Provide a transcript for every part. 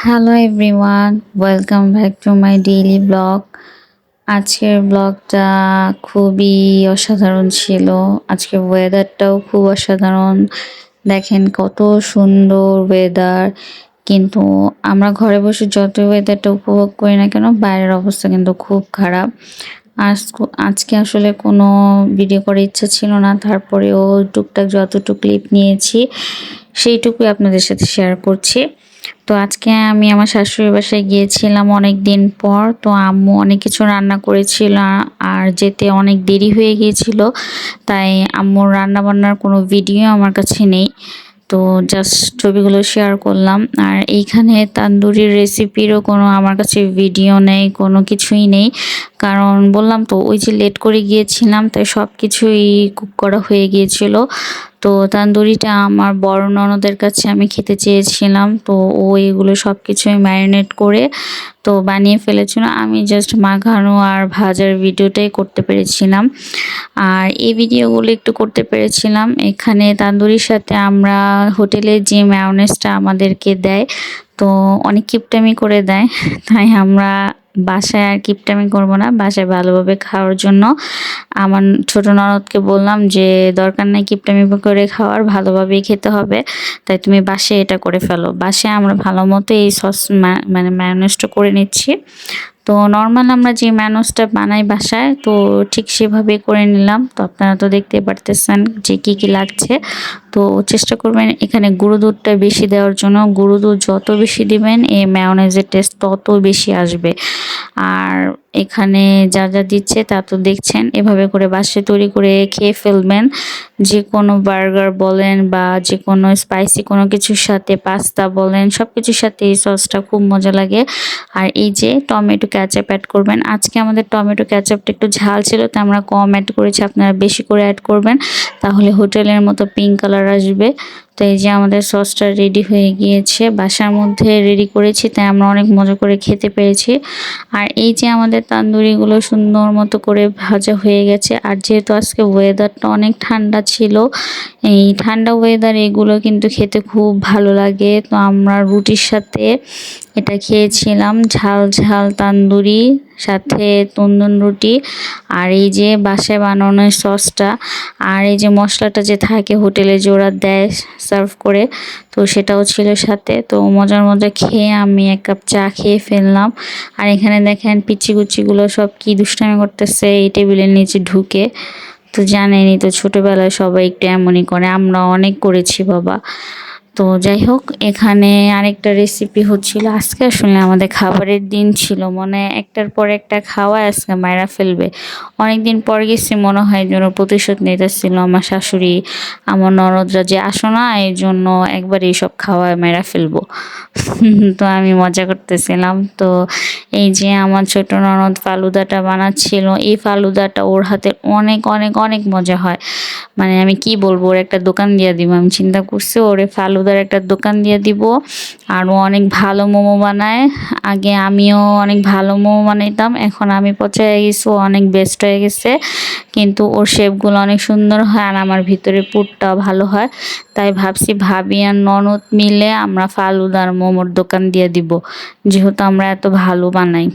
Hello everyone, welcome back to my daily blog. আজকের ব্লগটা খুবই অসাধারণ ছিল। আজকের ওয়েদারটাও খুব অসাধারণ। দেখেন কত সুন্দর ওয়েদার। কিন্তু আমরা ঘরে বসে যত ওয়েদারটা উপভোগ করি না কেন, বাইরের অবস্থা কিন্তু খুব খারাপ। আজকে আসলে কোনো ভিডিও করার ইচ্ছা ছিল না, তারপরেও টুকটাক যতটুকু ক্লিপ নিয়েছি সেইটুকুই আপনাদের সাথে শেয়ার করছি। তো আজকে আমি আমার শাশুড়ির বাসায় গিয়েছিলাম অনেক দিন পর। তো আম্মু অনেক কিছু রান্না করেছিল, আর যেতে অনেক দেরি হয়ে গিয়েছিল, তাই আম্মুর রান্না বান্নার কোনো ভিডিও আমার কাছে নেই। তো জাস্ট ছবিগুলো শেয়ার করলাম। আর এইখানে তান্দুরির রেসিপিরও কোনো আমার কাছে ভিডিও নেই, কোনো কিছুই নেই। কারণ বললাম তো, ওই যে লেট করে গিয়েছিলাম, তাই সব কিছুই কুক করা হয়ে গিয়েছিল। তো তান্দুরিটা আমার বড় ননদের কাছে আমি খেতে চেয়েছিলাম, তো ও এগুলো সব কিছুই ম্যারিনেট করে তো বানিয়ে ফেলেছিল। আমি জাস্ট মাখানো আর ভাজার ভিডিওটাই করতে পেরেছিলাম, আর এই ভিডিওগুলো একটু করতে পেরেছিলাম। এখানে তান্দুরির সাথে আমরা হোটেলে যে মায়োনেজটা আমাদেরকে দেয়, তো অনেক কিপটামি করে দেয়, তাই আমরা বাসায় আর কিপটামি করব না, বাসায় ভালোভাবে খাওয়ার জন্য আমার ছোট ননদকে বললাম যে দরকার নাই কিপটামি করে খাওয়ার, ভালোভাবেই খেতে হবে, তাই তুমি বাসায় এটা করে ফেলো। বাসায় আমরা ভালো মতো এই সস মানে মায়োনেজটা করে নিচ্ছি। তো নর্মাল আমরা যে ম্যানোসটা বানাই বাসায়, তো ঠিক সেভাবে করে নিলাম। তো আপনারা তো দেখতে পারতেছেন যে কি কি লাগছে। তো চেষ্টা করবেন এখানে গুঁড়ো দুধটা বেশি দেওয়ার জন্য। গুঁড়ো দুধ যত বেশি দিবেন এই ম্যায়োনেজের টেস্ট তত বেশি আসবে। আর এখানে যা যা দিচ্ছে তা তো দেখছেন, এভাবে করে বাসায় তৈরি করে খেয়ে ফেলবেন। যে কোনো বার্গার বলেন বা যে কোনো স্পাইসি কোনো কিছুর সাথে, পাস্তা বলেন, সব কিছুর সাথে এই সসটা খুব মজা লাগে। আর এই যে টমেটো ক্যাচাপ অ্যাড করবেন। আজকে আমাদের টমেটো ক্যাচাপটা একটু ঝাল ছিল, তো আমরা কম অ্যাড করেছি, আপনারা বেশি করে অ্যাড করবেন, তাহলে হোটেলের মতো পিঙ্ক কালার আসবে। তো এই যে আমাদের সসটা রেডি হয়ে গিয়েছে, বাসার মধ্যে রেডি করেছি, তাই আমরা অনেক মজা করে খেতে পেরেছি। আর এই যে আমাদের তান্দুরিগুলো সুন্দর মতো করে ভাজা হয়ে গেছে। আর যেহেতু আজকে ওয়েদারটা অনেক ঠান্ডা ছিল, এই ঠান্ডা ওয়েদার এগুলো কিন্তু খেতে খুব ভালো লাগে। তো আমরা রুটির সাথে এটা খেয়েছিলাম, ঝাল ঝাল তান্দুরি সাথে তন্দুর রুটি, আর এই যে বাসায় বানানো সসটা, আর এই যে মশলাটা যে থাকে হোটেলে যে ওরা দেয় সার্ভ করে, তো সেটাও ছিল সাথে। তো মজার মজা খেয়ে আমি এক কাপ চা খেয়ে ফেললাম। আর এখানে দেখেন পিচি কুচিগুলো সব কি দুষ্টামি করতেছে এই টেবিলের নিচে ঢুকে। তো জানেনই তো, ছোটবেলায় সবাই একটু এমনই করে, আমরা অনেক করেছি বাবা। তো যাই হোক, এখানে আরেকটা রেসিপি হচ্ছিল। আজকে আসলে আমাদের খাবারের দিন ছিল, মনে একটার পর একটা খাওয়া আজকে মায়েরা ফেলবে। অনেকদিন পর গেছি, মনে হয় যেন প্রতিশোধ নিতেছিল আমার শাশুড়ি, আমার ননদরা যে আসো না, এই জন্য একবার এইসব খাওয়ায় মেরা ফেলবো। তো আমি মজা করতেছিলাম। তো এই যে আমার ছোট ননদ ফালুদাটা বানাচ্ছিল, এই ফালুদাটা ওর হাতে অনেক অনেক অনেক মজা হয়। মানে আমি কি বলবো, ওর একটা দোকান দিয়ে দিব। আমি চিন্তা করছি ওরে ফালুদার একটা দোকান দিয়ে দিব। আর ও অনেক ভালো মোমো বানায়। আগে আমিও অনেক ভালো মোমো বানাইতাম, এখন আমি পচায় গেছি, ও অনেক বেস্ট হয়ে গেছে। কিন্তু ওর শেপগুলো অনেক সুন্দর হয়, আর আমার ভিতরে পুরটাও ভালো হয়। তাই ভাবছি ভাবি আর ননদ মিলে আমরা ফালুদার মোমোর দোকান দিয়ে দিব, যেহেতু আমরা এত ভালো বানাই।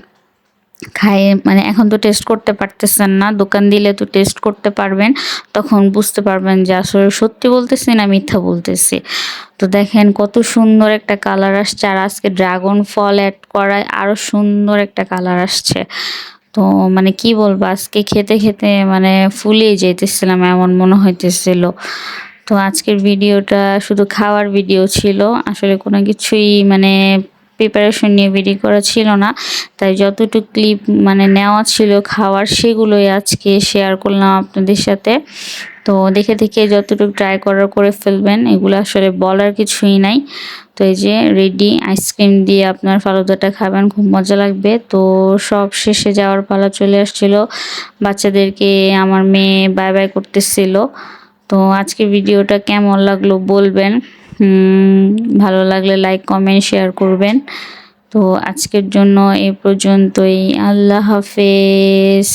খায়ে মানে এখন তো টেস্ট করতে পারতেছেন না, দোকান দিলে তো টেস্ট করতে পারবেন, তখন বুঝতে পারবেন যে আসলে সত্যি বলতেছি না মিথ্যা বলতেছি। তো দেখেন কত সুন্দর একটা কালার আসছে, আর আজকে ড্রাগন ফল অ্যাড করায় আরো সুন্দর একটা কালার আসছে। তো মানে কি বলবো, আজকে খেতে খেতে মানে ফুলিয়ে যেতেছিলাম এমন মনে হইতেছিল। তো আজকের ভিডিওটা শুধু খাওয়ার ভিডিও ছিল, আসলে কোনো কিছুই মানে প্রিপারেশন নিয়ে ভিডিও করা ছিল না। তাই যতটুকু ক্লিপ মানে নেওয়া ছিল খাওয়ার, সেগুলোই আজকে শেয়ার করলাম আপনাদের সাথে। তো দেখে দেখে যতটুকু ট্রাই করার করে ফেলবেন, এগুলো আসলে বলার কিছুই নাই। তো এই যে রেডি, আইসক্রিম দিয়ে আপনার ফালুদাটা খাবেন, খুব মজা লাগবে। তো সব শেষে যাওয়ার পালা চলে আসছিল, বাচ্চাদেরকে আমার মেয়ে বাই বাই করতেছিল। তো আজকে ভিডিওটা কেমন লাগলো বলবেন, ভালো লাগলে লাইক কমেন্ট শেয়ার করবেন। তো আজকের জন্য এ পর্যন্তই, আল্লাহ হাফেজ।